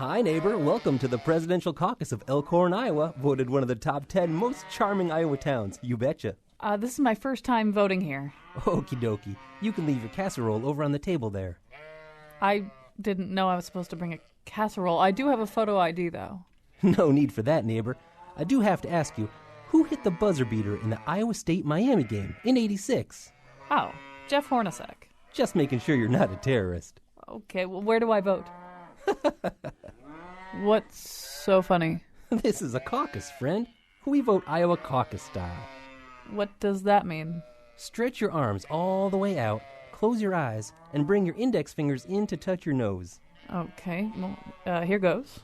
Hi, neighbor. Welcome to the presidential caucus of Elkhorn, Iowa, voted one of the top 10 most charming Iowa towns. You betcha. This is my first time voting here. Okie dokie. You can leave your casserole over on the table there. I didn't know I was supposed to bring a casserole. I do have a photo ID, though. No need for that, neighbor. I do have to ask you, who hit the buzzer beater in the Iowa State-Miami game in '86? Oh, Jeff Hornacek. Just making sure you're not a terrorist. Okay, well, where do I vote? What's so funny? This is a caucus, friend. We vote Iowa caucus style. What does that mean? Stretch your arms all the way out, close your eyes, and bring your index fingers in to touch your nose. Okay, well, here goes.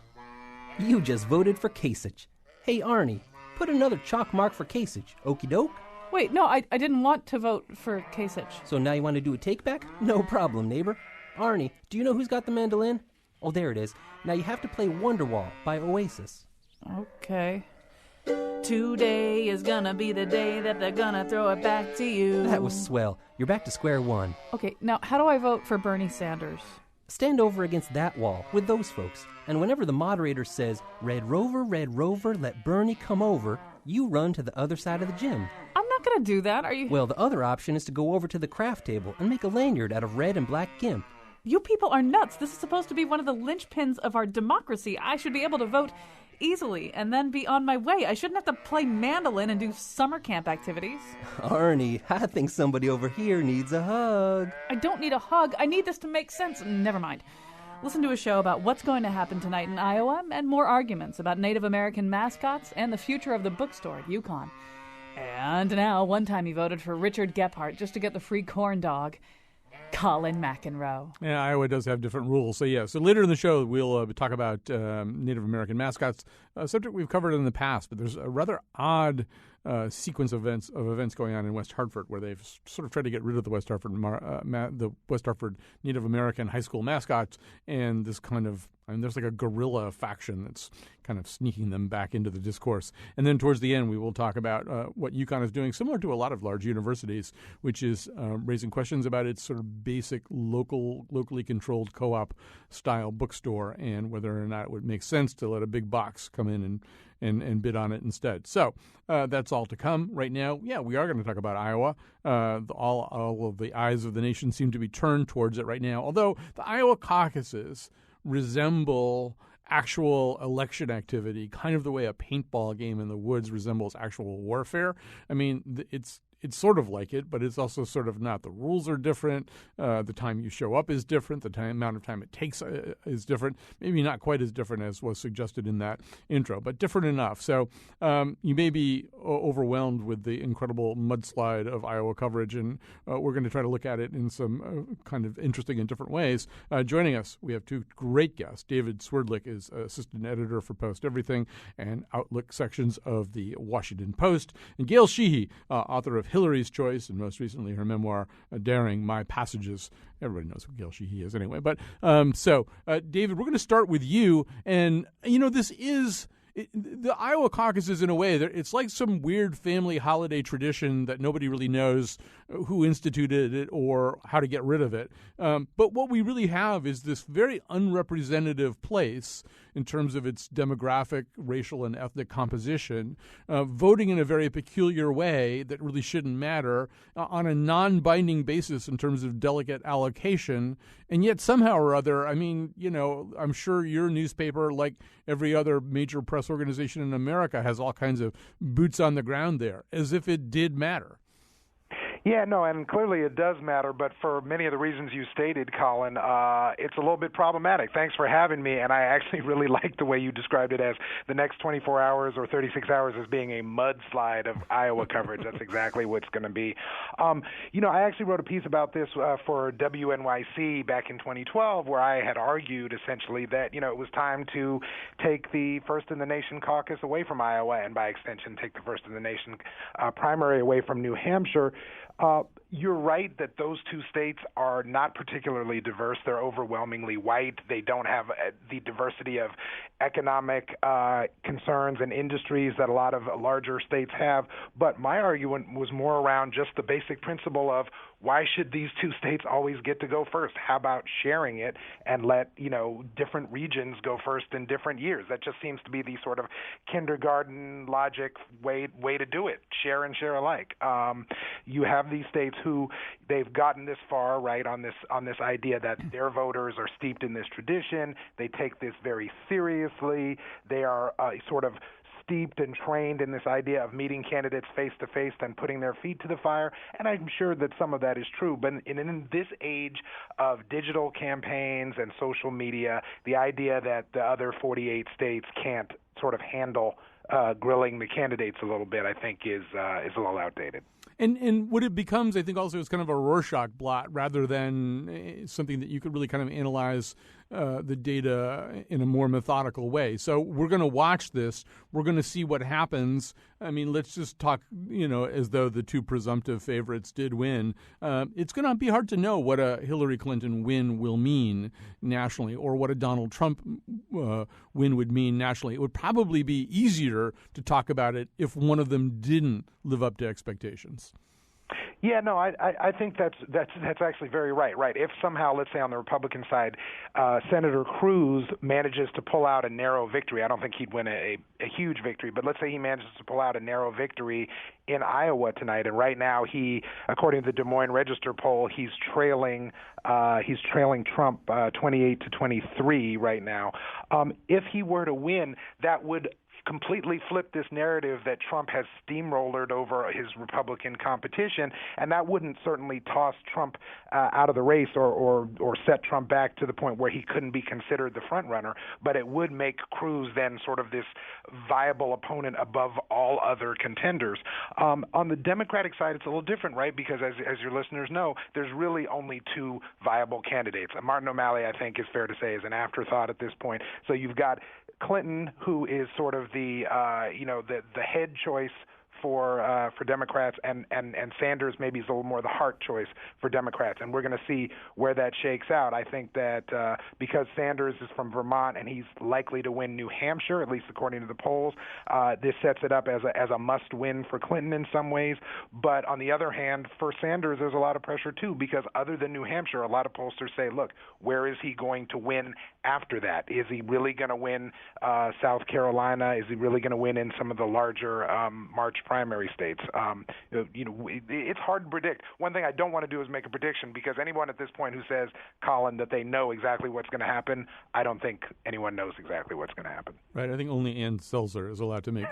You just voted for Kasich. Hey, Arnie, put another chalk mark for Kasich, okie doke? Wait, no, I didn't want to vote for Kasich. So now you want to do a take-back? No problem, neighbor. Arnie, do you know who's got the mandolin? Oh, there it is. Now you have to play Wonderwall by Oasis. Okay. Today is gonna be the day that they're gonna throw it back to you. That was swell. You're back to square one. Okay, now how do I vote for Bernie Sanders? Stand over against that wall with those folks, and whenever the moderator says, Red Rover, let Bernie come over, you run to the other side of the gym. I'm not gonna do that, are you? Well, the other option is to go over to the craft table and make a lanyard out of red and black gimp. You people are nuts. This is supposed to be one of the linchpins of our democracy. I should be able to vote easily and then be on my way. I shouldn't have to play mandolin and do summer camp activities. Arnie, I think somebody over here needs a hug. I don't need a hug. I need this to make sense. Never mind. Listen to a show about what's going to happen tonight in Iowa and more arguments about Native American mascots and the future of the bookstore at UConn. And now, one time he voted for Richard Gephardt just to get the free corn dog. Colin McEnroe. Yeah, Iowa does have different rules. So later in the show, we'll talk about Native American mascots, a subject we've covered in the past, but there's a rather odd sequence of events going on in West Hartford where they've sort of tried to get rid of the West Hartford Native American high school mascots, and this kind of, there's like a guerrilla faction that's kind of sneaking them back into the discourse. And then towards the end, we will talk about what UConn is doing, similar to a lot of large universities, which is raising questions about its sort of basic locally controlled co-op style bookstore and whether or not it would make sense to let a big box come in and bid on it instead. So that's all to come right now. Yeah, we are going to talk about Iowa. All of the eyes of the nation seem to be turned towards it right now, although the Iowa caucuses resemble actual election activity, kind of the way a paintball game in the woods resembles actual warfare. I mean, it's sort of like it, but it's also sort of not. The rules are different. The time you show up is different. The amount of time it takes is different. Maybe not quite as different as was suggested in that intro, but different enough. So you may be overwhelmed with the incredible mudslide of Iowa coverage, and we're going to try to look at it in some kind of interesting and different ways. Joining us, we have two great guests. David Swerdlick is assistant editor for Post Everything and Outlook sections of the Washington Post, and Gail Sheehy, author of Hillary's Choice, and most recently her memoir, Daring My Passages. Everybody knows who Gail Sheehy is anyway. But David, we're going to start with you. And, this is the Iowa caucuses, in a way, it's like some weird family holiday tradition that nobody really knows who instituted it or how to get rid of it. But what we really have is this very unrepresentative place in terms of its demographic, racial, and ethnic composition, voting in a very peculiar way that really shouldn't matter on a non-binding basis in terms of delegate allocation. And yet somehow or other, I'm sure your newspaper, like every other major press organization in America, has all kinds of boots on the ground there, as if it did matter. Yeah, no, and clearly it does matter, but for many of the reasons you stated, Colin, it's a little bit problematic. Thanks for having me, and I actually really like the way you described it as the next 24 hours or 36 hours as being a mudslide of Iowa coverage. That's exactly what it's going to be. I actually wrote a piece about this for WNYC back in 2012 where I had argued essentially that, it was time to take the first-in-the-nation caucus away from Iowa and, by extension, take the first-in-the-nation primary away from New Hampshire. You're right that those two states are not particularly diverse. They're overwhelmingly white. They don't have the diversity of economic concerns and industries that a lot of larger states have. But my argument was more around just the basic principle of why should these two states always get to go first? How about sharing it and let, different regions go first in different years? That just seems to be the sort of kindergarten logic way to do it. Share and share alike. You have these states who they've gotten this far, right, on this idea that their voters are steeped in this tradition. They take this very seriously. They are sort of steeped and trained in this idea of meeting candidates face to face and putting their feet to the fire. And I'm sure that some of that is true. But in this age of digital campaigns and social media, the idea that the other 48 states can't sort of handle grilling the candidates a little bit, I think, is a little outdated. And what it becomes, I think, also is kind of a Rorschach blot rather than something that you could really kind of analyze the data in a more methodical way. So we're going to watch this. We're going to see what happens. I mean, let's just talk, as though the two presumptive favorites did win. It's going to be hard to know what a Hillary Clinton win will mean nationally or what a Donald Trump win would mean nationally. It would probably be easier to talk about it if one of them didn't live up to expectations. Yeah, no, I think that's actually very right. Right. If somehow, let's say on the Republican side, Senator Cruz manages to pull out a narrow victory, I don't think he'd win a huge victory, but let's say he manages to pull out a narrow victory in Iowa tonight, and right now he, according to the Des Moines Register poll, he's trailing Trump 28-23 right now. If he were to win, that would completely flip this narrative that Trump has steamrolled over his Republican competition, and that wouldn't certainly toss Trump out of the race or set Trump back to the point where he couldn't be considered the front runner, but it would make Cruz then sort of this viable opponent above all other contenders. On the Democratic side, it's a little different, right? Because as your listeners know, there's really only two viable candidates. Martin O'Malley, I think, is fair to say, is an afterthought at this point. So you've got Clinton, who is sort of the head choice for Democrats, and Sanders maybe is a little more the heart choice for Democrats, and we're going to see where that shakes out. I think that because Sanders is from Vermont and he's likely to win New Hampshire, at least according to the polls, this sets it up as a must-win for Clinton in some ways. But on the other hand, for Sanders, there's a lot of pressure too, because other than New Hampshire, a lot of pollsters say, look, where is he going to win after that? Is he really going to win South Carolina? Is he really going to win in some of the larger March primary states? It's hard to predict. One thing I don't want to do is make a prediction, because anyone at this point who says, Colin, that they know exactly what's going to happen, I don't think anyone knows exactly what's going to happen. Right. I think only Ann Selzer is allowed to make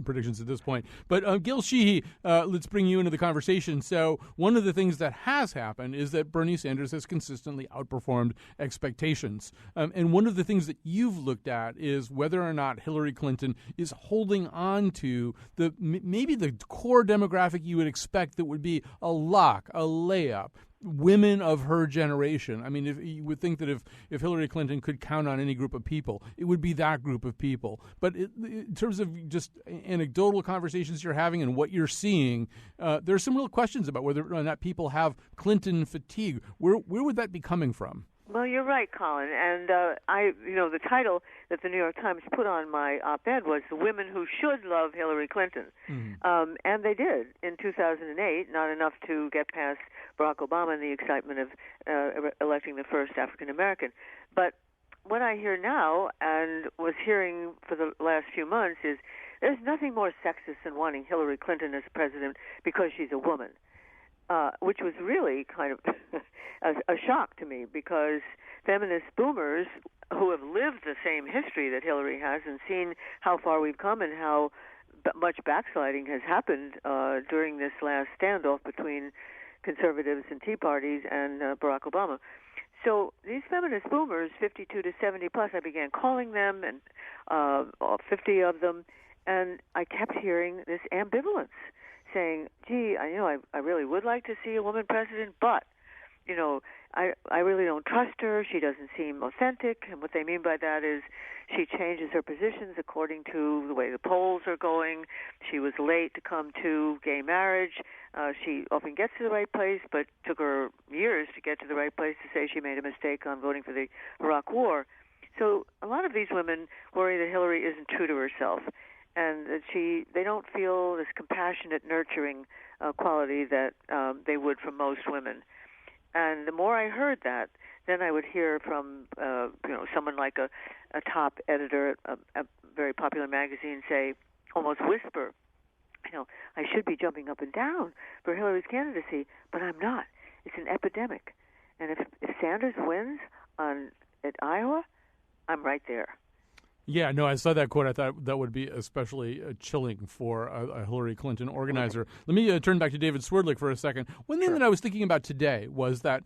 predictions at this point. But Gil Sheehy, let's bring you into the conversation. So one of the things that has happened is that Bernie Sanders has consistently outperformed expectations. And one of the things that you've looked at is whether or not Hillary Clinton is holding on to maybe the core demographic you would expect that would be a lock, a layup, women of her generation. I mean, you would think that if Hillary Clinton could count on any group of people, it would be that group of people. But in terms of just anecdotal conversations you're having and what you're seeing, there are some real questions about whether or not people have Clinton fatigue. Where would that be coming from? Well, you're right, Colin. And the title that the New York Times put on my op-ed was "The Women Who Should Love Hillary Clinton," and they did in 2008. Not enough to get past Barack Obama and the excitement of electing the first African American. But what I hear now, and was hearing for the last few months, is there's nothing more sexist than wanting Hillary Clinton as president because she's a woman. Which was really kind of a shock to me, because feminist boomers who have lived the same history that Hillary has and seen how far we've come and how much backsliding has happened during this last standoff between conservatives and Tea Parties and Barack Obama. So these feminist boomers, 52 to 70 plus, I began calling them, and 50 of them, and I kept hearing this ambivalence, saying, gee, I really would like to see a woman president, but, I really don't trust her. She doesn't seem authentic. And what they mean by that is she changes her positions according to the way the polls are going. She was late to come to gay marriage. She often gets to the right place, but took her years to get to the right place to say she made a mistake on voting for the Iraq War. So a lot of these women worry that Hillary isn't true to herself. and that they don't feel this compassionate, nurturing quality that they would from most women. And the more I heard that, then I would hear from someone like a top editor at a very popular magazine say, almost whisper, I should be jumping up and down for Hillary's candidacy, but I'm not. It's an epidemic. And if Sanders wins at Iowa, I'm right there. Yeah, no, I saw that quote. I thought that would be especially chilling for a Hillary Clinton organizer. Let me turn back to David Swerdlick for a second. One thing that I was thinking about today was that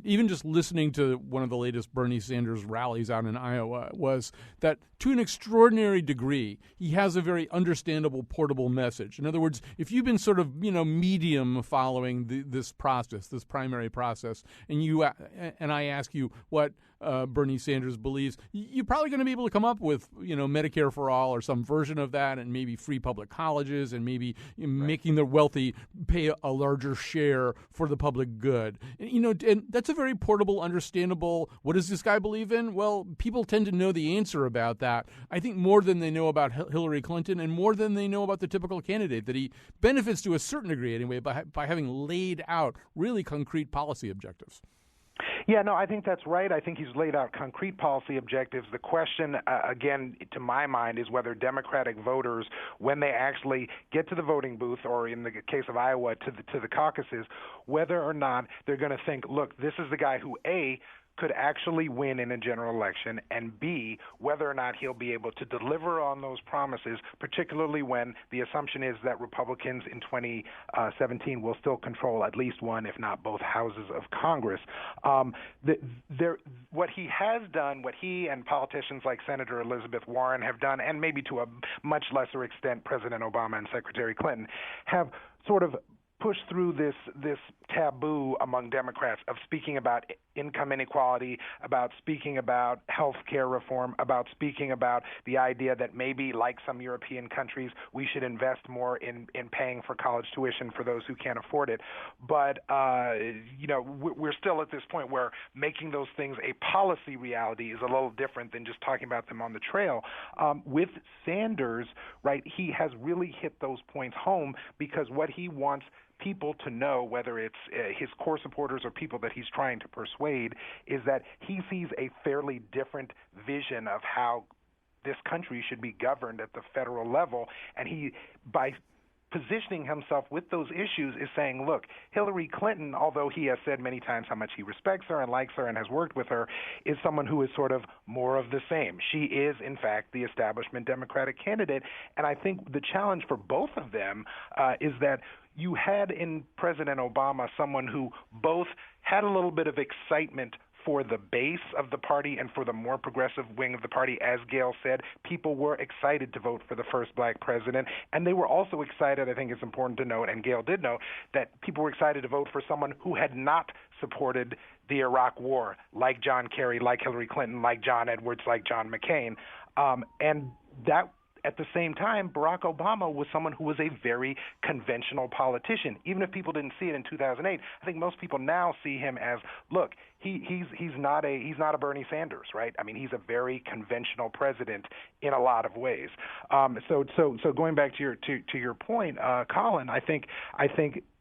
even just listening to one of the latest Bernie Sanders rallies out in Iowa was that to an extraordinary degree, he has a very understandable, portable message. In other words, if you've been sort of, medium following this process, this primary process, and I ask you what Bernie Sanders believes, you're probably going to be able to come up with, Medicare for all or some version of that, and maybe free public colleges, and maybe making the wealthy pay a larger share for the public good. And that's a very portable, understandable. What does this guy believe in? Well, people tend to know the answer about that. I think more than they know about Hillary Clinton, and more than they know about the typical candidate, that he benefits to a certain degree anyway by having laid out really concrete policy objectives. Yeah, no, I think that's right. I think he's laid out concrete policy objectives. The question, again, to my mind, is whether Democratic voters, when they actually get to the voting booth, or in the case of Iowa, to the caucuses, whether or not they're going to think, look, this is the guy who, A, could actually win in a general election, and B, whether or not he'll be able to deliver on those promises, particularly when the assumption is that Republicans in 2017 will still control at least one, if not both, houses of Congress. What he has done, what he and politicians like Senator Elizabeth Warren have done, and maybe to a much lesser extent President Obama and Secretary Clinton, have sort of push through this taboo among Democrats of speaking about income inequality, about speaking about health care reform, about speaking about the idea that maybe, like some European countries, we should invest more in paying for college tuition for those who can't afford it. But, we're still at this point where making those things a policy reality is a little different than just talking about them on the trail. With Sanders, right, he has really hit those points home, because what he wants people to know, whether it's his core supporters or people that he's trying to persuade, is that he sees a fairly different vision of how this country should be governed at the federal level. And he, by positioning himself with those issues, is saying, look, Hillary Clinton, although he has said many times how much he respects her and likes her and has worked with her, is someone who is sort of more of the same. She is, in fact, the establishment Democratic candidate. And I think the challenge for both of them is that you had in President Obama someone who both had a little bit of excitement for the base of the party and for the more progressive wing of the party. As Gail said, people were excited to vote for the first black president, and they were also excited, I think it's important to note, and Gail did note, that people were excited to vote for someone who had not supported the Iraq War, like John Kerry, like Hillary Clinton, like John Edwards, like John McCain. And that, at the same time, Barack Obama was someone who was a very conventional politician. Even if people didn't see it in 2008, I think most people now see him as, look, he's not a Bernie Sanders, right? I mean, he's a very conventional president in a lot of ways. So going back to your point, Colin, I think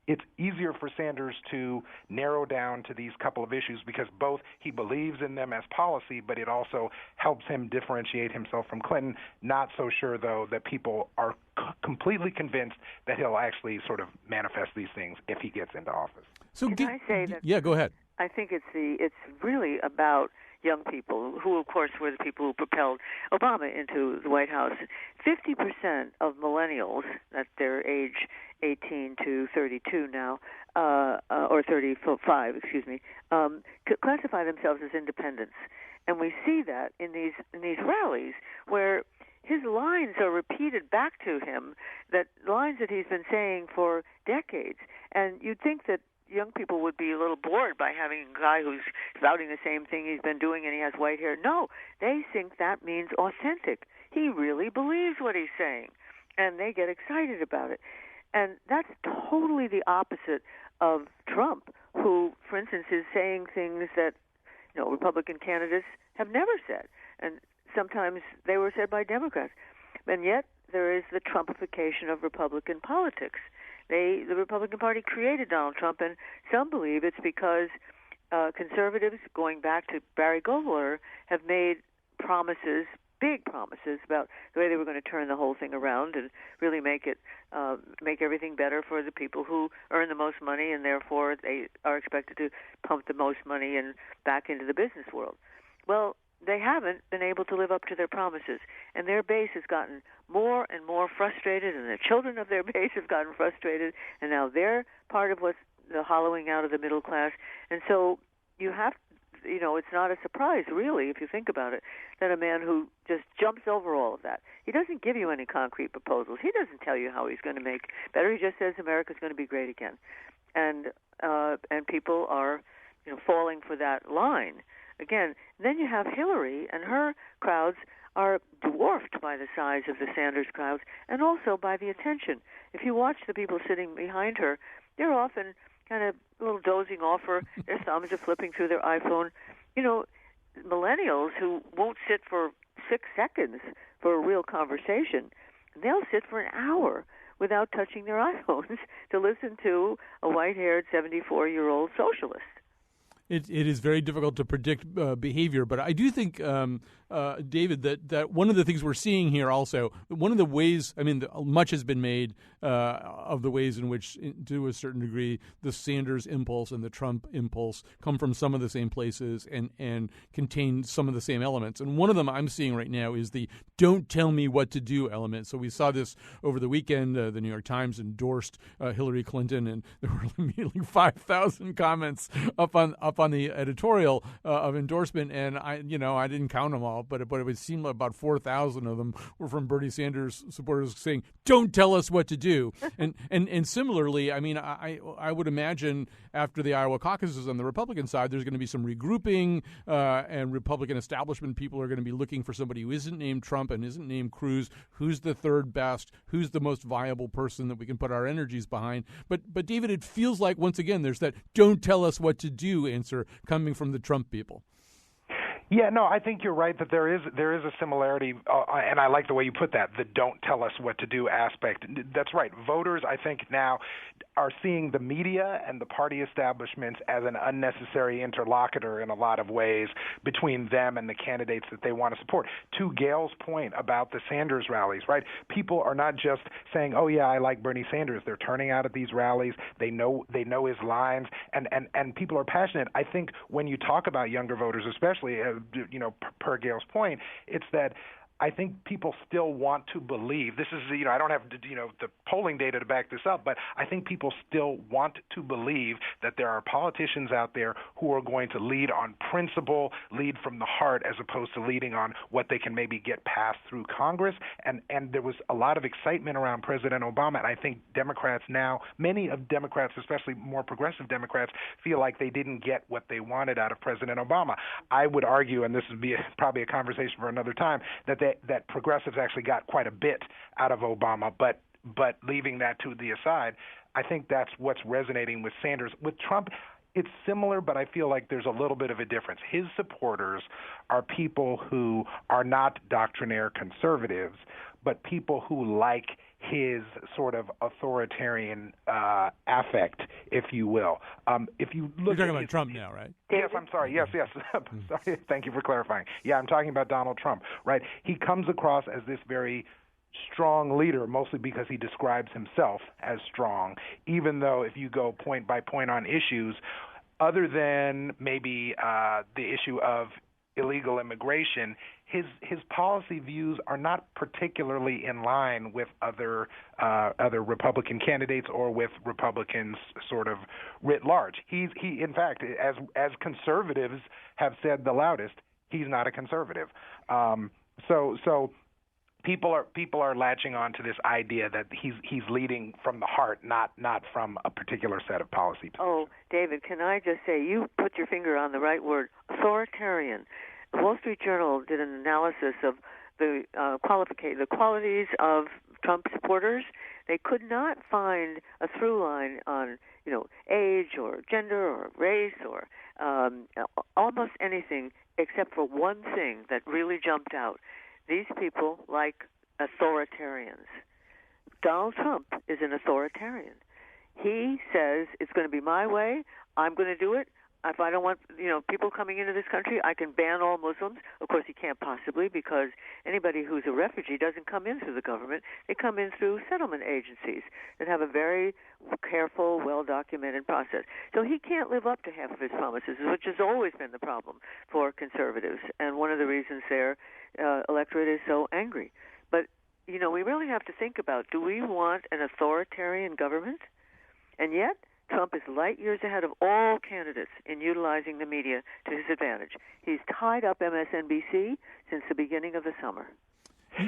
it's easier for Sanders to narrow down to these couple of issues, because both he believes in them as policy, but it also helps him differentiate himself from Clinton. Not so sure, though, that people are completely convinced that he'll actually sort of manifest these things if he gets into office. So can I say that? Yeah, go ahead. I think it's really about young people, who, of course, were the people who propelled Obama into the White House. 50% of millennials, that's their age 18 to 32 now, or 35, excuse me, classify themselves as independents. And we see that in these rallies where his lines are repeated back to him, that lines that he's been saying for decades. And you'd think that young people would be a little bored by having a guy who's spouting the same thing he's been doing and he has white hair. No, they think that means authentic. He really believes what he's saying, and they get excited about it. And that's totally the opposite of Trump, who, for instance, is saying things that Republican candidates have never said, and sometimes they were said by Democrats. And yet there is the Trumpification of Republican politics. The Republican Party created Donald Trump, and some believe it's because conservatives, going back to Barry Goldwater, have made promises, big promises, about the way they were going to turn the whole thing around and really make everything better for the people who earn the most money, and therefore they are expected to pump the most money and back into the business world. Well, they haven't been able to live up to their promises, and their base has gotten more and more frustrated, and the children of their base have gotten frustrated, and now they're part of what's the hollowing out of the middle class. And so you have, it's not a surprise, really, if you think about it, that a man who just jumps over all of that, he doesn't give you any concrete proposals. He doesn't tell you how he's going to make better. He just says America's going to be great again. And people are, falling for that line. Again, then you have Hillary, and her crowds are dwarfed by the size of the Sanders crowds and also by the attention. If you watch the people sitting behind her, they're often kind of a little dozing off, or their thumbs are flipping through their iPhone. Millennials who won't sit for 6 seconds for a real conversation, they'll sit for an hour without touching their iPhones to listen to a white-haired 74-year-old socialist. It is very difficult to predict behavior, but I do think, David, that one of the things we're seeing here also, one of the ways, much has been made of the ways in which, to a certain degree, the Sanders impulse and the Trump impulse come from some of the same places and contain some of the same elements. And one of them I'm seeing right now is the "don't tell me what to do" element. So we saw this over the weekend. The New York Times endorsed Hillary Clinton, and there were immediately 5,000 comments up on the editorial of endorsement, and I didn't count them all, but it would seem like about 4,000 of them were from Bernie Sanders supporters saying, "Don't tell us what to do." And similarly, I would imagine after the Iowa caucuses on the Republican side, there's going to be some regrouping, and Republican establishment people are going to be looking for somebody who isn't named Trump and isn't named Cruz, who's the third best, who's the most viable person that we can put our energies behind. But David, it feels like once again there's that "don't tell us what to do" answer coming from the Trump people. Yeah, no, I think you're right that there is a similarity, and I like the way you put that, the "don't tell us what to do" aspect. That's right. Voters, I think, now are seeing the media and the party establishments as an unnecessary interlocutor in a lot of ways between them and the candidates that they want to support. To Gail's point about the Sanders rallies, right? People are not just saying, "Oh yeah, I like Bernie Sanders." They're turning out at these rallies. They know his lines, and people are passionate. I think when you talk about younger voters, especially, per Gail's point, it's that I think people still want to believe. This is, I don't have, the polling data to back this up, but I think people still want to believe that there are politicians out there who are going to lead on principle, lead from the heart, as opposed to leading on what they can maybe get passed through Congress. And there was a lot of excitement around President Obama, and I think Democrats now, many of Democrats, especially more progressive Democrats, feel like they didn't get what they wanted out of President Obama. I would argue, and this would be probably a conversation for another time, that progressives actually got quite a bit out of Obama, but leaving that to the aside, I think that's what's resonating with Sanders. With Trump, it's similar, but I feel like there's a little bit of a difference. His supporters are people who are not doctrinaire conservatives, but people who like his sort of authoritarian affect, if you will. If you look, you're talking about Trump now, right? Yes, I'm sorry. Yes. Sorry. Thank you for clarifying. Yeah, I'm talking about Donald Trump, right? He comes across as this very strong leader, mostly because he describes himself as strong, even though if you go point by point on issues, other than maybe the issue of illegal immigration, his policy views are not particularly in line with other Republican candidates or with Republicans sort of writ large. He in fact, as conservatives have said the loudest, he's not a conservative. So people are latching on to this idea that he's leading from the heart, not from a particular set of policy positions. Oh, David, can I just say, you put your finger on the right word, authoritarian. The Wall Street Journal did an analysis of the qualities of Trump supporters. They could not find a through line on, age or gender or race or almost anything except for one thing that really jumped out. These people like authoritarians. Donald Trump is an authoritarian. He says it's going to be my way. I'm going to do it. If I don't want, people coming into this country, I can ban all Muslims. Of course, he can't possibly, because anybody who's a refugee doesn't come in through the government. They come in through settlement agencies that have a very careful, well-documented process. So he can't live up to half of his promises, which has always been the problem for conservatives, and one of the reasons their electorate is so angry. But, we really have to think about, do we want an authoritarian government? And yet, Trump is light years ahead of all candidates in utilizing the media to his advantage. He's tied up MSNBC since the beginning of the summer.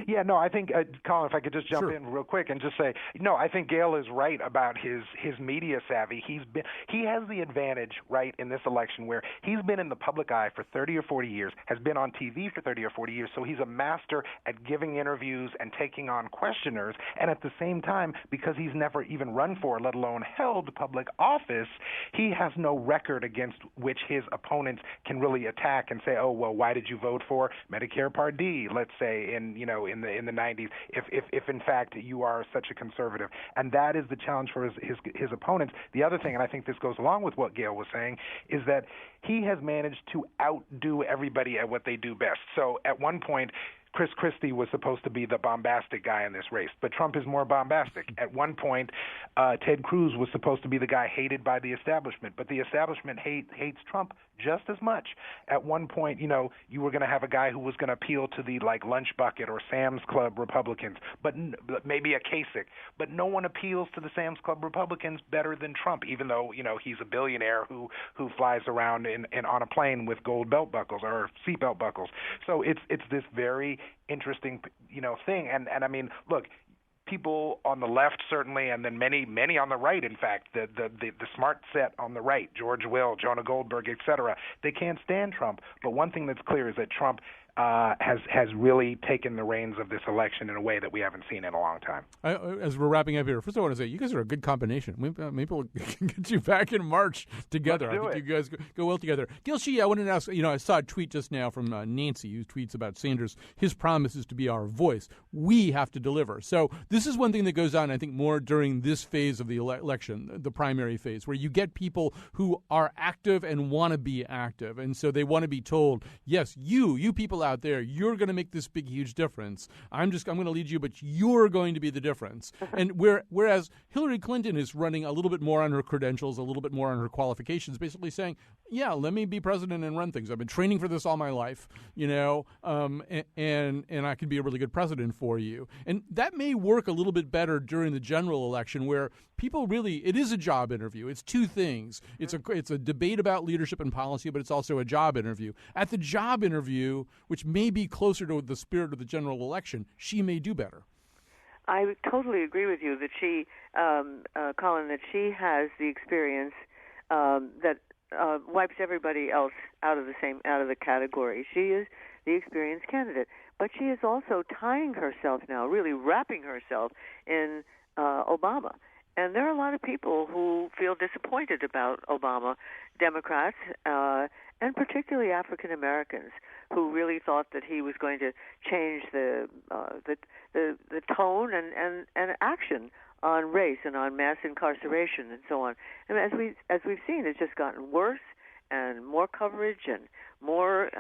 Yeah, no, I think, Colin, if I could just jump in real quick and just say, no, I think Gail is right about his media savvy. He has the advantage, right, in this election where he's been in the public eye for 30 or 40 years, has been on TV for 30 or 40 years, so he's a master at giving interviews and taking on questioners. And at the same time, because he's never even run for, let alone held public office, he has no record against which his opponents can really attack and say, oh, well, why did you vote for Medicare Part D, let's say, in the 90s, if in fact you are such a conservative. And that is the challenge for his opponents. The other thing, and I think this goes along with what Gail was saying, is that he has managed to outdo everybody at what they do best. So at one point, Chris Christie was supposed to be the bombastic guy in this race, but Trump is more bombastic. At one point, Ted Cruz was supposed to be the guy hated by the establishment, but the establishment hates Trump just as much. At one point, you were going to have a guy who was going to appeal to the lunch bucket or Sam's Club Republicans, but maybe a Kasich. But no one appeals to the Sam's Club Republicans better than Trump, even though he's a billionaire who flies around in on a plane with gold belt buckles or seatbelt buckles. So it's this very interesting thing. And I mean, look, people on the left certainly, and then many on the right, in fact, the smart set on the right, George Will, Jonah Goldberg, etc., they can't stand Trump. But one thing that's clear is that Trump has really taken the reins of this election in a way that we haven't seen in a long time. As we're wrapping up here, first I want to say you guys are a good combination. Maybe we'll get you back in March together. I think you guys go well together. Gil Shee, I wanted to ask, I saw a tweet just now from Nancy, who tweets about Sanders. His promise is to be our voice. We have to deliver. So this is one thing that goes on, I think, more during this phase of the election, the primary phase, where you get people who are active and want to be active. And so they want to be told, yes, you people out there, you're going to make this big, huge difference. I'm going to lead you, but you're going to be the difference. And whereas Hillary Clinton is running a little bit more on her credentials, a little bit more on her qualifications, basically saying, yeah, let me be president and run things. I've been training for this all my life, and I can be a really good president for you. And that may work a little bit better during the general election, where people really, it is a job interview. It's two things. It's a debate about leadership and policy, but it's also a job interview. At the job interview, which may be closer to the spirit of the general election, she may do better. I totally agree with you that she, Colin, that she has the experience that wipes everybody else out of the category. She is the experienced candidate, but she is also tying herself now, really wrapping herself in Obama. And there are a lot of people who feel disappointed about Obama, Democrats, and particularly African Americans, who really thought that he was going to change the tone and action on race and on mass incarceration and so on. And as we've seen, it's just gotten worse and more coverage and more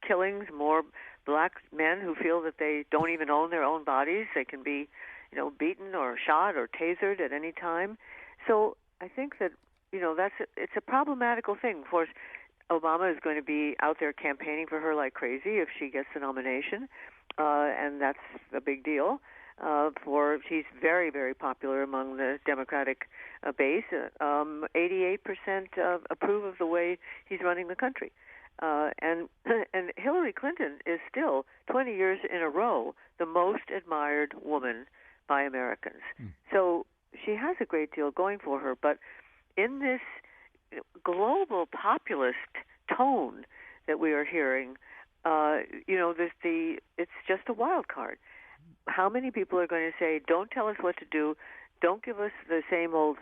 killings, more black men who feel that they don't even own their own bodies. They can be, beaten or shot or tasered at any time. So I think that, it's a problematical thing. Of course, Obama is going to be out there campaigning for her like crazy if she gets the nomination, and that's a big deal. She's very, very popular among the Democratic base. 88% approve of the way he's running the country. And Hillary Clinton is still, 20 years in a row, the most admired woman by Americans. So she has a great deal going for her. But in this global populist tone that we are hearing, it's just a wild card. How many people are going to say, don't tell us what to do, don't give us the same old,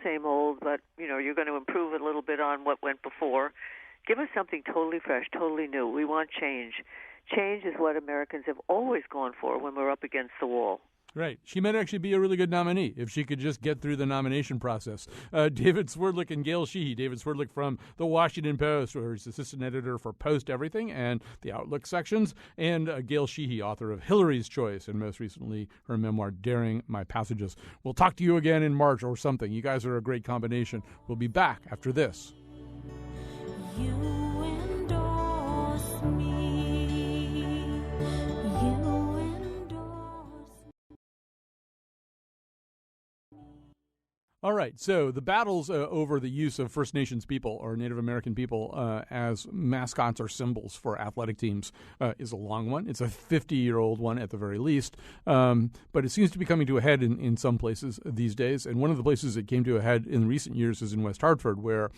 but, you're going to improve a little bit on what went before. Give us something totally fresh, totally new. We want change. Change is what Americans have always gone for when we're up against the wall. Right. She might actually be a really good nominee if she could just get through the nomination process. David Swerdlick and Gail Sheehy. David Swerdlick from The Washington Post, where he's assistant editor for Post Everything and the Outlook sections, and Gail Sheehy, author of Hillary's Choice, and most recently her memoir, Daring My Passages. We'll talk to you again in March or something. You guys are a great combination. We'll be back after this. You endorse me. You endorse me. All right, so the battles over the use of First Nations people or Native American people as mascots or symbols for athletic teams is a long one. It's a 50-year-old one at the very least, but it seems to be coming to a head in some places these days. And one of the places it came to a head in recent years is in West Hartford, where,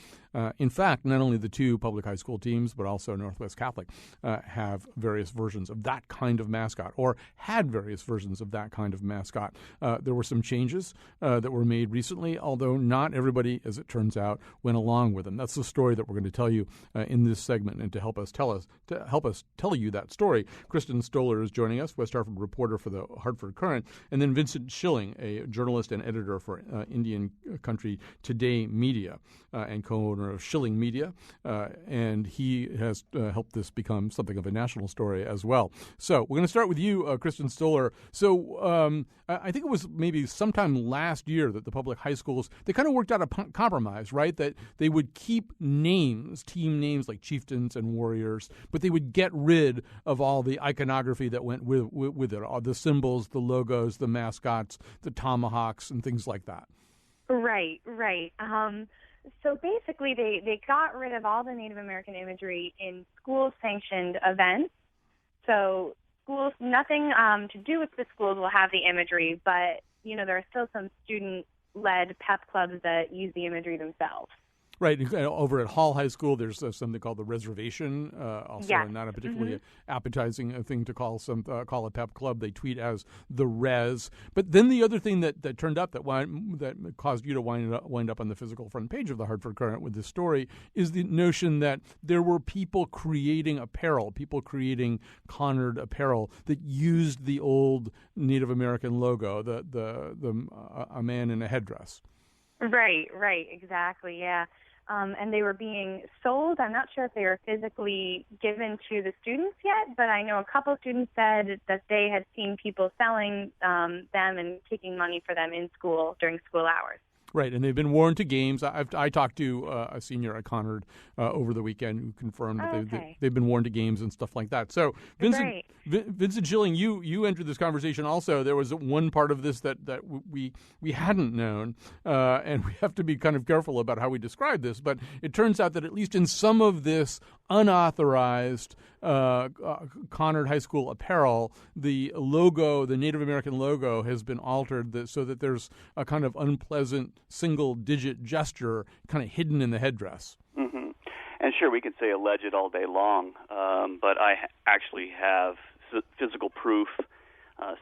in fact, not only the two public high school teams, but also Northwest Catholic have various versions of that kind of mascot, or had various versions of that kind of mascot. There were some changes that were made recently, although not everybody, as it turns out, went along with them. That's the story that we're going to tell you in this segment. And to help us tell you that story, Kristen Stoller is joining us, West Hartford reporter for the Hartford Courant, and then Vincent Schilling, a journalist and editor for Indian Country Today Media and co-owner of Schilling Media, and he has helped this become something of a national story as well. So we're going to start with you, Kristen Stoller. So I think it was maybe sometime last year that the public high schools, they kind of worked out a compromise, right? That they would keep names, team names like Chieftains and Warriors, but they would get rid of all the iconography that went with it, all the symbols, the logos, the mascots, the tomahawks, and things like that. Right. So basically, they got rid of all the Native American imagery in school-sanctioned events. So schools, nothing to do with the schools will have the imagery, but, there are still some student-led pep clubs that use the imagery themselves. Right. Over at Hall High School, there's something called the Reservation, also yes. not a particularly appetizing thing to call a pep club. They tweet as the Res. But then the other thing that turned up that caused you to wind up on the physical front page of the Hartford Courant with this story is the notion that there were people creating apparel, people creating Conard apparel that used the old Native American logo, a man in a headdress. Right, exactly, yeah. And they were being sold. I'm not sure if they were physically given to the students yet, but I know a couple of students said that they had seen people selling them and taking money for them in school during school hours. Right, and they've been worn to games. I talked to a senior at Conard over the weekend who confirmed that they've been worn to games and stuff like that. So, Vincent Schilling, you entered this conversation also. There was one part of this that we hadn't known, and we have to be kind of careful about how we describe this. But it turns out that at least in some of this unauthorized Conard High School apparel, the logo, the Native American logo, has been altered so that there's a kind of unpleasant single-digit gesture kind of hidden in the headdress. Mm-hmm. And sure, we can say alleged all day long, but I actually have physical proof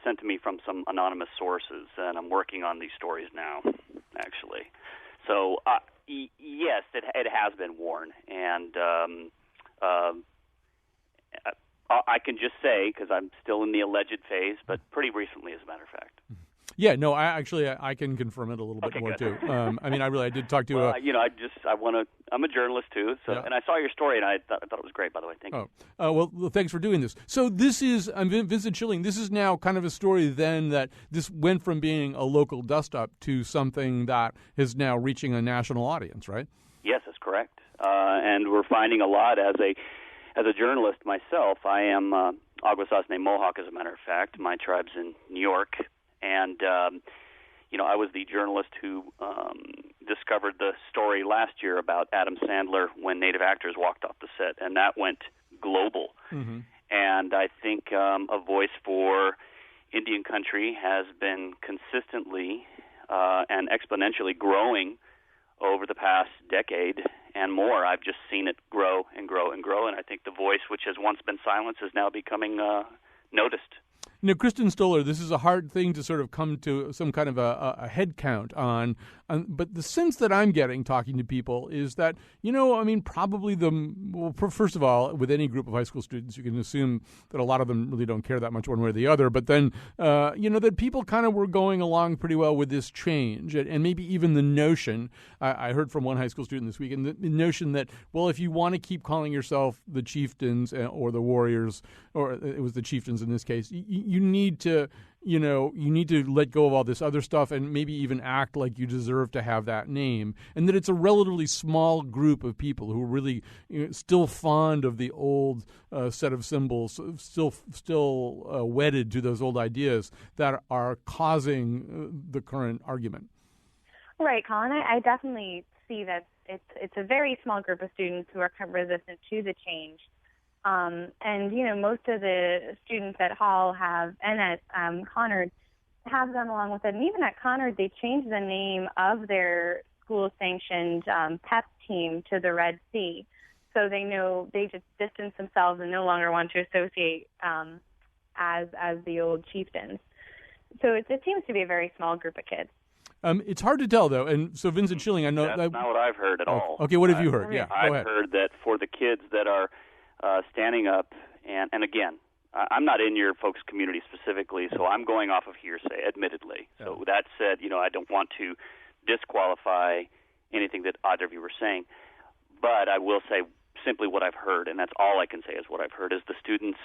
sent to me from some anonymous sources, and I'm working on these stories now, actually. So, yes, it has been worn, and I can just say, because I'm still in the alleged phase, but pretty recently, as a matter of fact. Yeah, no, I can confirm it a little bit more too. I did talk to. I'm a journalist too, so and I saw your story and I thought it was great. By the way, thank you. Well, thanks for doing this. So this is Vincent Schilling. This is now kind of a story then that this went from being a local dust-up to something that is now reaching a national audience, right? Yes, that's correct. And we're finding a lot as a journalist myself. I am Aguasasne Mohawk, as a matter of fact. My tribe's in New York. And, I was the journalist who discovered the story last year about Adam Sandler when Native actors walked off the set, and that went global. Mm-hmm. And I think a voice for Indian country has been consistently and exponentially growing over the past decade and more. I've just seen it grow and grow and grow, and I think the voice, which has once been silenced, is now becoming noticed. Kristen Stoller, this is a hard thing to sort of come to some kind of a head count on, but the sense that I'm getting talking to people is that, probably first of all, with any group of high school students, you can assume that a lot of them really don't care that much one way or the other, but then, that people kind of were going along pretty well with this change, and maybe even the notion, I heard from one high school student this weekend, the notion that, well, if you want to keep calling yourself the chieftains or the warriors, or it was the chieftains in this case, you need to let go of all this other stuff and maybe even act like you deserve to have that name, and that it's a relatively small group of people who are really still fond of the old set of symbols, still wedded to those old ideas that are causing the current argument. Right, Colin. I definitely see that it's a very small group of students who are kind of resistant to the change. Most of the students at Hall and at Conard have gone along with it. And even at Conard, they changed the name of their school-sanctioned PEP team to the Red Sea. So they just distance themselves and no longer want to associate as the old chieftains. So it seems to be a very small group of kids. It's hard to tell, though. And so Vincent Schilling, I know... That's not what I've heard at all. Okay, what have you heard? Yeah, I've go ahead. heard that for the kids that are standing up, and again, I'm not in your folks' community specifically, so I'm going off of hearsay, admittedly. Yeah. So that said, I don't want to disqualify anything that either of you were saying, but I will say simply what I've heard, and that's all I can say is what I've heard, is the students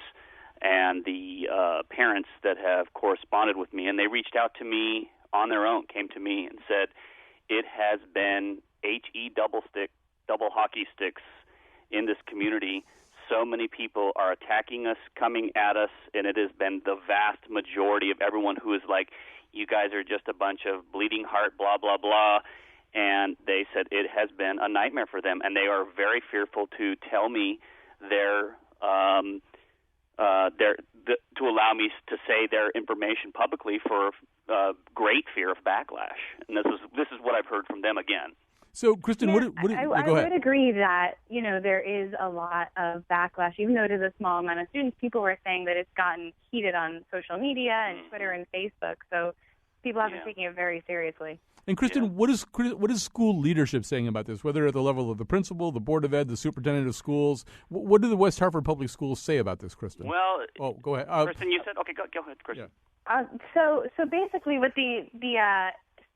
and the parents that have corresponded with me, and they reached out to me on their own, came to me and said, it has been HE double hockey sticks in this community. So many people are attacking us, coming at us, and it has been the vast majority of everyone who is like, you guys are just a bunch of bleeding heart, blah, blah, blah. And they said it has been a nightmare for them, and they are very fearful to tell me to allow me to say their information publicly for great fear of backlash. And this is what I've heard from them again. So, Kristen, I go ahead. would agree that, there is a lot of backlash. Even though it is a small amount of students, people were saying that it's gotten heated on social media and Twitter and Facebook. So people have been taking it very seriously. And, Kristen, what is school leadership saying about this, whether at the level of the principal, the Board of Ed, the superintendent of schools? What do the West Hartford Public Schools say about this, Kristen? Well, go ahead. Kristen, you said, okay, go ahead, Kristen. Yeah. So basically what the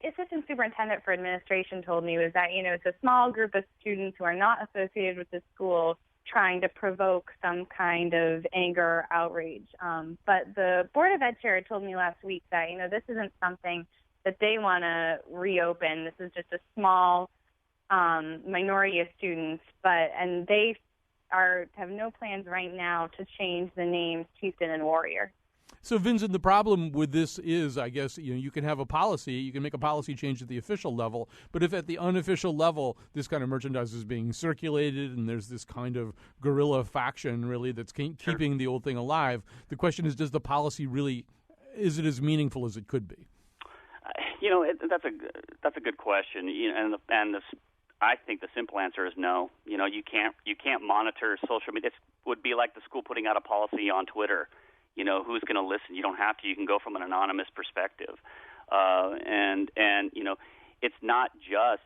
assistant superintendent for administration told me was that, it's a small group of students who are not associated with the school trying to provoke some kind of anger or outrage. But the Board of Ed chair told me last week that, this isn't something that they want to reopen. This is just a small minority of students, and they have no plans right now to change the names Chieftain and Warrior. So, Vincent, the problem with this is, I guess, you can have a policy, you can make a policy change at the official level, but if at the unofficial level this kind of merchandise is being circulated and there's this kind of guerrilla faction, really, that's keeping the old thing alive, the question is, does the policy really, is it as meaningful as it could be? That's a good question, I think the simple answer is no. You can't monitor social media. It would be like the school putting out a policy on Twitter. Who's going to listen? You don't have to. You can go from an anonymous perspective, and it's not just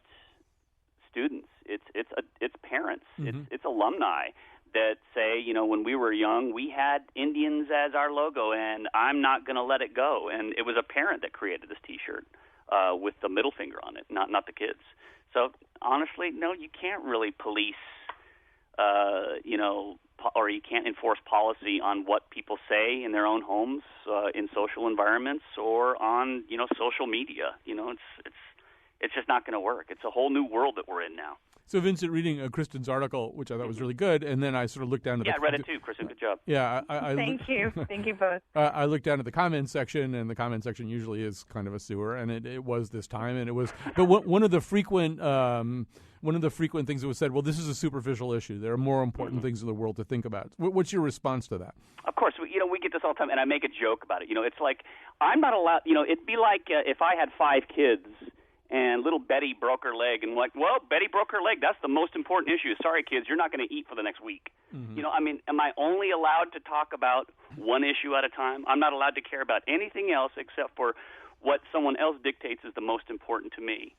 students. It's parents. Mm-hmm. It's alumni that say, when we were young, we had Indians as our logo, and I'm not going to let it go. And it was a parent that created this T-shirt with the middle finger on it, not the kids. So honestly, no, you can't really police, or you can't enforce policy on what people say in their own homes, in social environments, or on social media. It's just not going to work. It's a whole new world that we're in now. So, Vincent, reading Kristen's article, which I thought was really good, and then I sort of looked down at I read it too, Kristen. Good job. Yeah, Thank you. Thank you both. I looked down at the comments section, and the comment section usually is kind of a sewer, and it was this time, and it was. But one of the frequent things that was said, well, this is a superficial issue. There are more important things in the world to think about. What's your response to that? Of course, we get this all the time, and I make a joke about it. It's like I'm not allowed. It'd be like if I had 5 kids and little Betty broke her leg, and like, well, Betty broke her leg. That's the most important issue. Sorry, kids, you're not going to eat for the next week. Mm-hmm. I mean, am I only allowed to talk about one issue at a time? I'm not allowed to care about anything else except for what someone else dictates is the most important to me.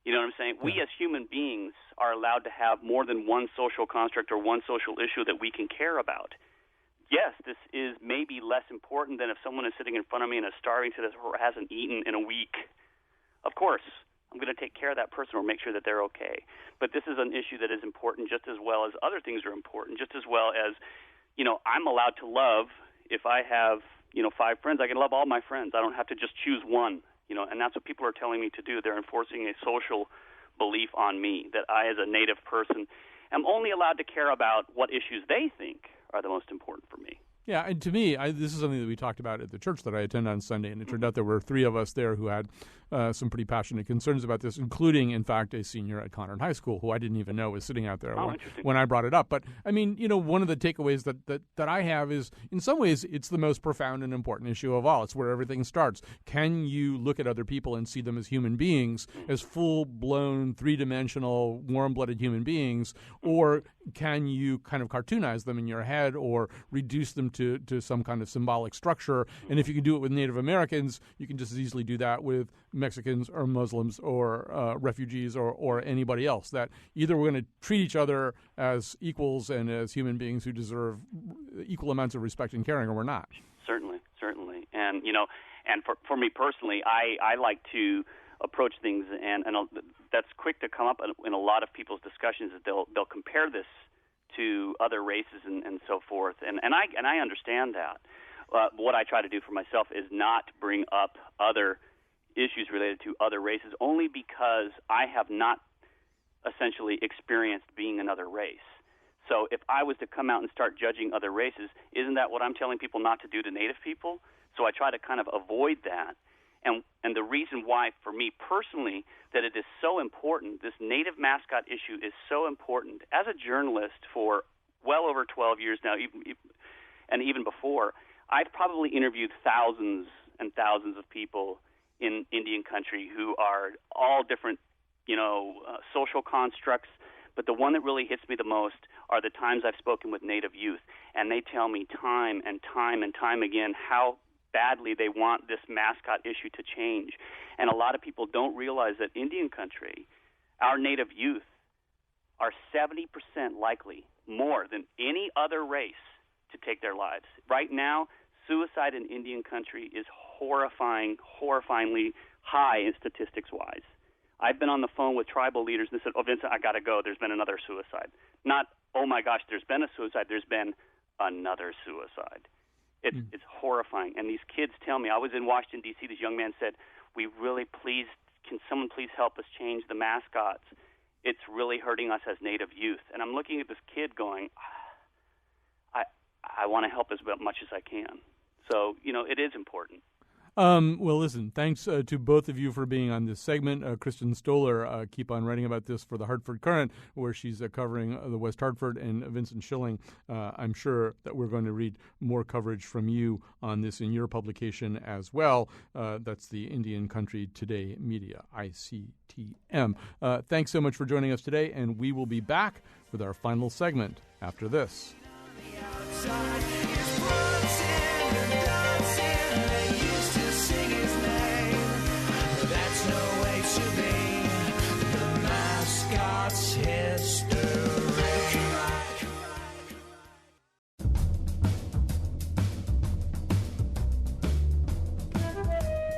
You know what I'm saying? Yeah. We as human beings are allowed to have more than one social construct or one social issue that we can care about. Yes, this is maybe less important than if someone is sitting in front of me and is starving to death or hasn't eaten in a week. Of course, I'm going to take care of that person or make sure that they're okay. But this is an issue that is important just as well as other things are important, just as well as, I'm allowed to love. If I have, 5 friends, I can love all my friends. I don't have to just choose one, and that's what people are telling me to do. They're enforcing a social belief on me that I, as a Native person, am only allowed to care about what issues they think are the most important for me. Yeah, and to me, this is something that we talked about at the church that I attend on Sunday, and it turned out there were 3 of us there who had some pretty passionate concerns about this, including, in fact, a senior at Conard High School who I didn't even know was sitting out there when I brought it up. But, I mean, one of the takeaways that I have is, in some ways, it's the most profound and important issue of all. It's where everything starts. Can you look at other people and see them as human beings, as full-blown, 3-dimensional, warm-blooded human beings, or can you kind of cartoonize them in your head or reduce them to some kind of symbolic structure? And if you can do it with Native Americans, you can just as easily do that with Mexicans or Muslims or refugees or anybody else. That either we're going to treat each other as equals and as human beings who deserve equal amounts of respect and caring, or we're not. Certainly. And, and for me personally, I like to approach things, and that's quick to come up in a lot of people's discussions, that they'll compare this to other races and so forth, and I understand that. What I try to do for myself is not bring up other issues related to other races, only because I have not essentially experienced being another race. So if I was to come out and start judging other races, isn't that what I'm telling people not to do to Native people? So I try to kind of avoid that. And the reason why, for me personally, that it is so important, this Native mascot issue is so important. As a journalist for well over 12 years now, and even before, I've probably interviewed thousands and thousands of people in Indian country who are all different, social constructs. But the one that really hits me the most are the times I've spoken with Native youth, and they tell me time and time and time again how badly they want this mascot issue to change. And a lot of people don't realize that Indian country, our Native youth, are 70% likely, more than any other race, to take their lives. Right now, suicide in Indian country is horrifyingly high in statistics-wise. I've been on the phone with tribal leaders and they said, Vincent, I got to go. There's been another suicide. Not, oh, my gosh, there's been a suicide. There's been another suicide. It's horrifying. And these kids tell me, I was in Washington, D.C., this young man said, can someone please help us change the mascots? It's really hurting us as Native youth. And I'm looking at this kid going, I want to help as much as I can. So, it is important. Well, listen, thanks to both of you for being on this segment. Kristen Stoller, keep on writing about this for the Hartford Courant, where she's covering the West Hartford, and Vincent Schilling. I'm sure that we're going to read more coverage from you on this in your publication as well. That's the Indian Country Today Media, ICTM. Thanks so much for joining us today, and we will be back with our final segment after this.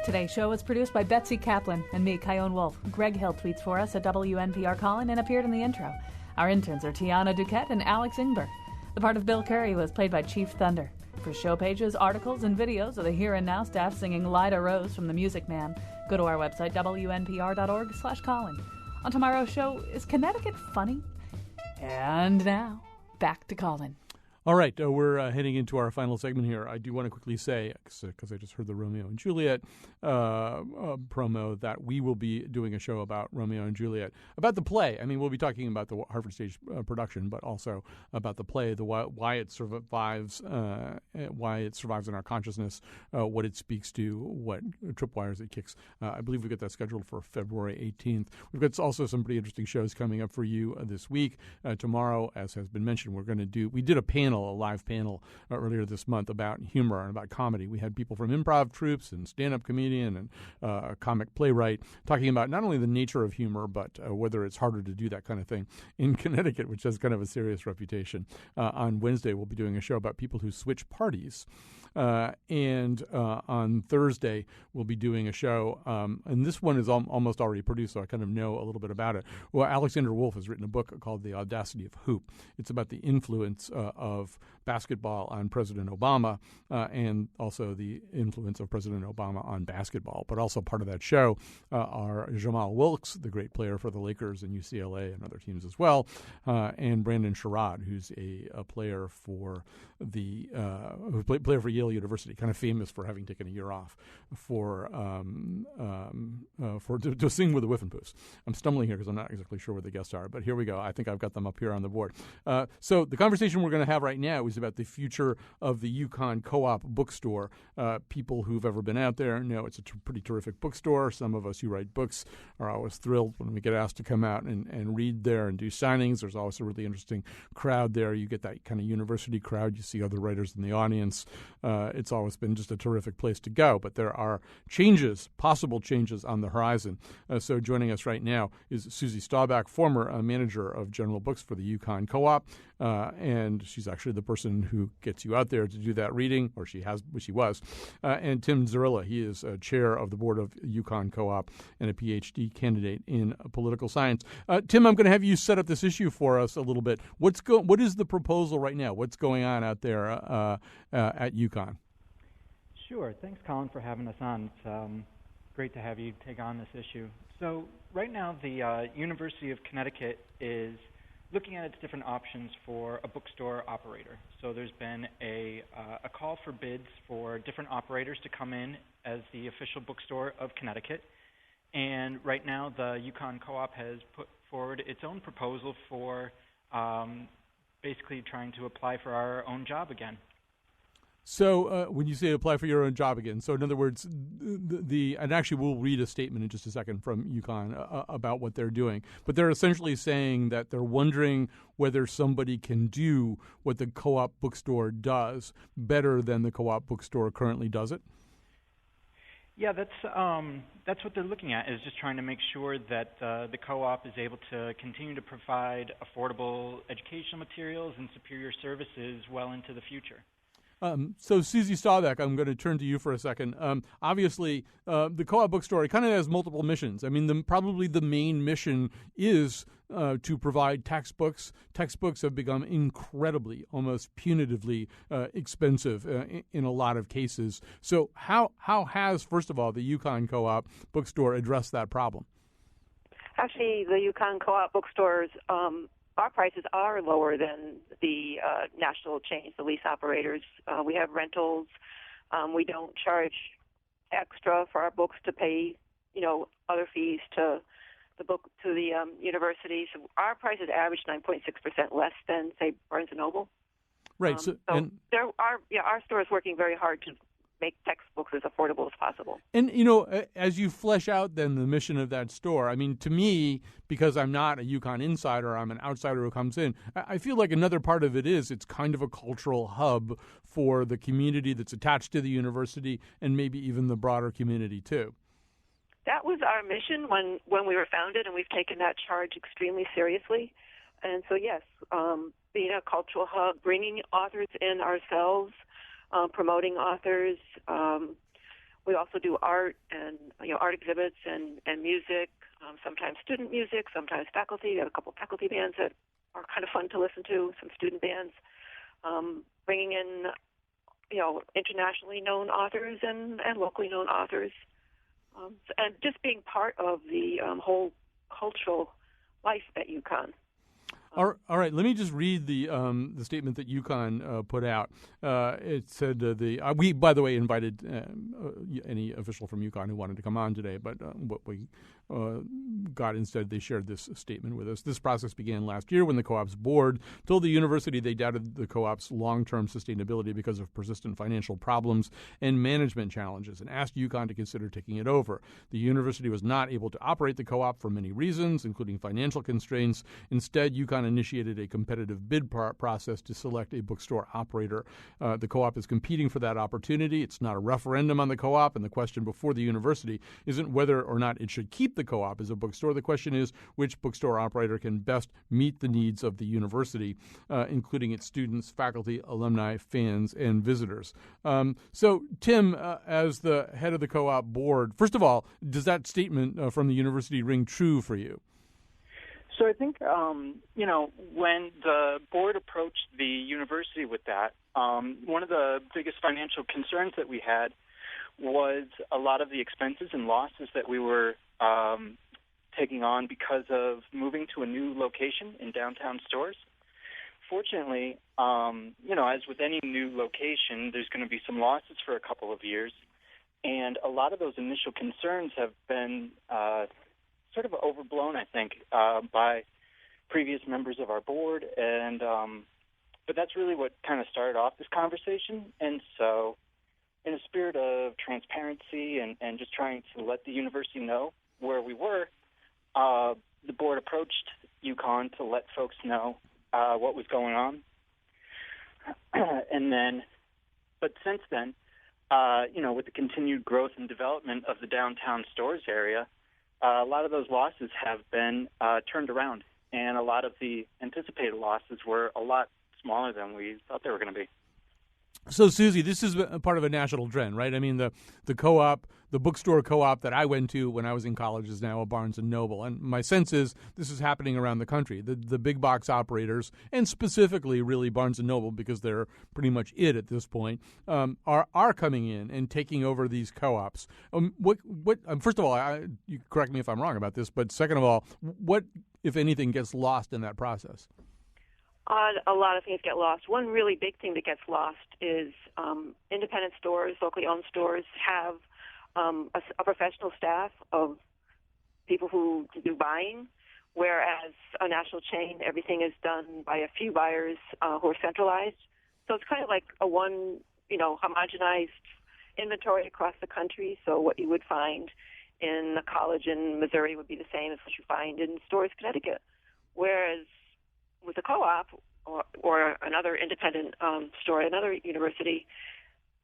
Today's show was produced by Betsy Kaplan and me, Kyone Wolf. Greg Hill tweets for us at WNPR Colin and appeared in the intro. Our interns are Tiana Duquette and Alex Ingber. The part of Bill Curry was played by Chief Thunder. For show pages, articles, and videos of the Here and Now staff singing Lida Rose from The Music Man, go to our website, WNPR.org/Colin. On tomorrow's show, is Connecticut funny? And now, back to Colin. All right, we're heading into our final segment here. I do want to quickly say, because I just heard the Romeo and Juliet promo, that we will be doing a show about Romeo and Juliet, about the play. I mean, we'll be talking about the Harvard Stage production, but also about the play, why it survives in our consciousness, what it speaks to, what tripwires it kicks. I believe we've got that scheduled for February 18th. We've got also some pretty interesting shows coming up for you this week. Tomorrow, as has been mentioned, we did a live panel earlier this month about humor and about comedy. We had people from improv troupes and stand-up comedian and a comic playwright talking about not only the nature of humor, but whether it's harder to do that kind of thing in Connecticut, which has kind of a serious reputation. On Wednesday, we'll be doing a show about people who switch parties. And on Thursday, we'll be doing a show, and this one is almost already produced, so I kind of know a little bit about it. Well, Alexander Wolf has written a book called The Audacity of Hoop. It's about the influence of basketball on President Obama and also the influence of President Obama on basketball. But also part of that show are Jamal Wilkes, the great player for the Lakers and UCLA and other teams as well, and Brandon Sherrod, who's a player for player for Yale University, kind of famous for having taken a year off to sing with the Whiffenpoofs. I'm stumbling here because I'm not exactly sure where the guests are, but here we go. I think I've got them up here on the board. So the conversation we're going to have right now is about the future of the UConn Co-op bookstore. People who've ever been out there know it's a pretty terrific bookstore. Some of us who write books are always thrilled when we get asked to come out and read there and do signings. There's always a really interesting crowd there. You get that kind of university crowd. You see other writers in the audience. It's always been just a terrific place to go. But there are possible changes on the horizon. So joining us right now is Susie Staubach, former manager of General Books for the UConn Co-op. And she's actually the person who gets you out there to do that reading, or she was. And Tim Zarilla, he is chair of the board of UConn Co-op and a PhD candidate in political science. Tim, I'm going to have you set up this issue for us a little bit. What is the proposal right now? What's going on out there at UConn? Sure. Thanks, Colin, for having us on. It's great to have you take on this issue. So right now, the University of Connecticut is looking at its different options for a bookstore operator. So there's been a call for bids for different operators to come in as the official bookstore of Connecticut. And right now, the UConn Co-op has put forward its own proposal for basically trying to apply for our own job again. So when you say apply for your own job again, so in other words, and actually we'll read a statement in just a second from UConn about what they're doing, but they're essentially saying that they're wondering whether somebody can do what the co-op bookstore does better than the co-op bookstore currently does it. Yeah, that's what they're looking at, is just trying to make sure that the co-op is able to continue to provide affordable educational materials and superior services well into the future. So Susie Staubach, I'm going to turn to you for a second. Obviously, the co-op bookstore kind of has multiple missions. I mean, probably the main mission is to provide textbooks. Textbooks have become incredibly, almost punitively expensive in a lot of cases. So how has, first of all, the UConn Co-op bookstore addressed that problem? Actually, the UConn Co-op bookstores, our prices are lower than the national chains, the lease operators. We have rentals. We don't charge extra for our books to pay, other fees to the university. So our prices average 9.6% less than, say, Barnes & Noble. Right. Our store is working very hard to make textbooks as affordable as possible. And, as you flesh out then the mission of that store, I mean, to me, because I'm not a UConn insider, I'm an outsider who comes in, I feel like another part of it is it's kind of a cultural hub for the community that's attached to the university and maybe even the broader community, too. That was our mission when we were founded, and we've taken that charge extremely seriously. And so, yes, being a cultural hub, bringing authors in ourselves, promoting authors. We also do art and art exhibits and music, sometimes student music, sometimes faculty. We have a couple of faculty bands that are kind of fun to listen to, some student bands, bringing in internationally known authors and locally known authors, and just being part of the whole cultural life at UConn. All right, let me just read the statement that UConn put out. It said we, by the way, invited any official from UConn who wanted to come on today, but what we got instead, they shared this statement with us. This process began last year when the co-op's board told the university they doubted the co-op's long-term sustainability because of persistent financial problems and management challenges, and asked UConn to consider taking it over. The university was not able to operate the co-op for many reasons, including financial constraints. Instead, UConn initiated a competitive bid process to select a bookstore operator. The co-op is competing for that opportunity. It's not a referendum on the co-op, and the question before the university isn't whether or not it should keep the co-op as a bookstore. The question is which bookstore operator can best meet the needs of the university, including its students, faculty, alumni, fans, and visitors. So, Tim, as the head of the co-op board, first of all, does that statement from the university ring true for you? So I think, when the board approached the university with that, one of the biggest financial concerns that we had was a lot of the expenses and losses that we were taking on because of moving to a new location in downtown stores. Fortunately, as with any new location, there's going to be some losses for a couple of years, and a lot of those initial concerns have been sort of overblown, I think, by previous members of our board, and but that's really what kind of started off this conversation. And so, in a spirit of transparency and just trying to let the university know where we were, the board approached UConn to let folks know what was going on. And then, but since then, with the continued growth and development of the downtown stores area, a lot of those losses have been turned around, and a lot of the anticipated losses were a lot smaller than we thought they were going to be. So, Susie, this is a part of a national trend, right? I mean, the co-op, the bookstore co-op that I went to when I was in college is now a Barnes & Noble. And my sense is this is happening around the country. The big box operators, and specifically really Barnes & Noble, because they're pretty much it at this point, are coming in and taking over these co-ops. First of all, you correct me if I'm wrong about this, but second of all, what, if anything, gets lost in that process? A lot of things get lost. One really big thing that gets lost is independent stores, locally owned stores, have a professional staff of people who do buying, whereas a national chain, everything is done by a few buyers who are centralized. So it's kind of like a one, homogenized inventory across the country. So what you would find in a college in Missouri would be the same as what you find in stores in Connecticut. Whereas with a co-op or another independent store at another university,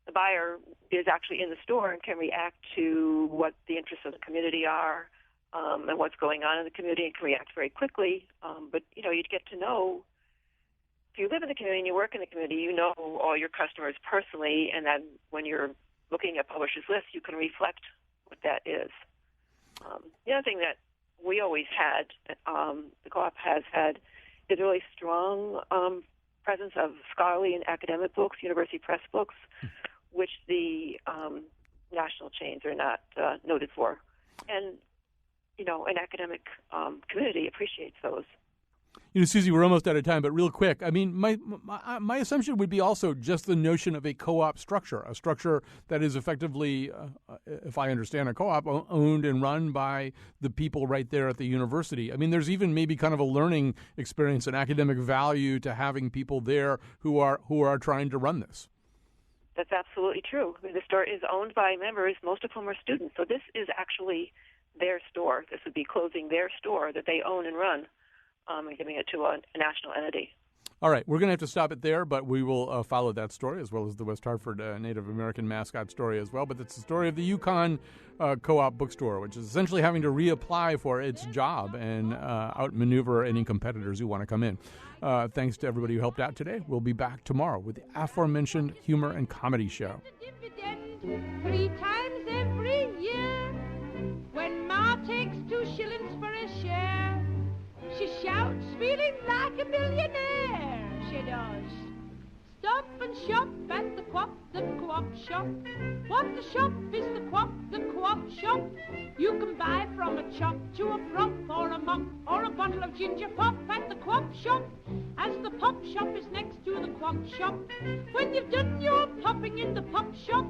the buyer is actually in the store and can react to what the interests of the community are and what's going on in the community, and can react very quickly. But you'd get to know, if you live in the community and you work in the community, you know all your customers personally, and then when you're looking at publishers' lists, you can reflect what that is. The other thing that we always had, the co-op has had, is a really strong presence of scholarly and academic books, university press books, which the national chains are not noted for. And, an academic community appreciates those. Susie, we're almost out of time, but real quick, I mean, my assumption would be also just the notion of a co-op structure, a structure that is effectively, if I understand a co-op, owned and run by the people right there at the university. I mean, there's even maybe kind of a learning experience, an academic value to having people there who are trying to run this. That's absolutely true. I mean, the store is owned by members, most of whom are students. So this is actually their store. This would be closing their store that they own and run. And giving it to a national entity. All right, we're going to have to stop it there, but we will follow that story as well as the West Hartford Native American mascot story as well. But it's the story of the UConn co-op bookstore, which is essentially having to reapply for its job and outmaneuver any competitors who want to come in. Thanks to everybody who helped out today. We'll be back tomorrow with the aforementioned humor and comedy show. 3 times every year, when Ma takes 2 shillings for a share, she shouts, feeling like a millionaire, she does. Stop and shop at the co-op shop. What the shop is the co-op the co-op shop. You can buy from a chop to a prop or a mop or a bottle of ginger pop at the co-op shop, as the pop shop is next to the co-op shop. When you've done your popping in the pop shop,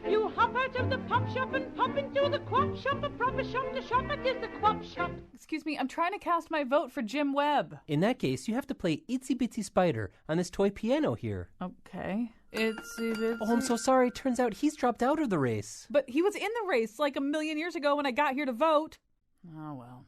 you hop out of the pop shop and pop into the co-op shop. A proper shop to shop at is the co-op shop. Excuse me, I'm trying to cast my vote for Jim Webb. In that case, you have to play Itsy Bitsy Spider on this toy piano here. Okay. Itsy Bitsy. Oh, I'm so sorry. Turns out he's dropped out of the race. But he was in the race like a million years ago when I got here to vote. Oh, well.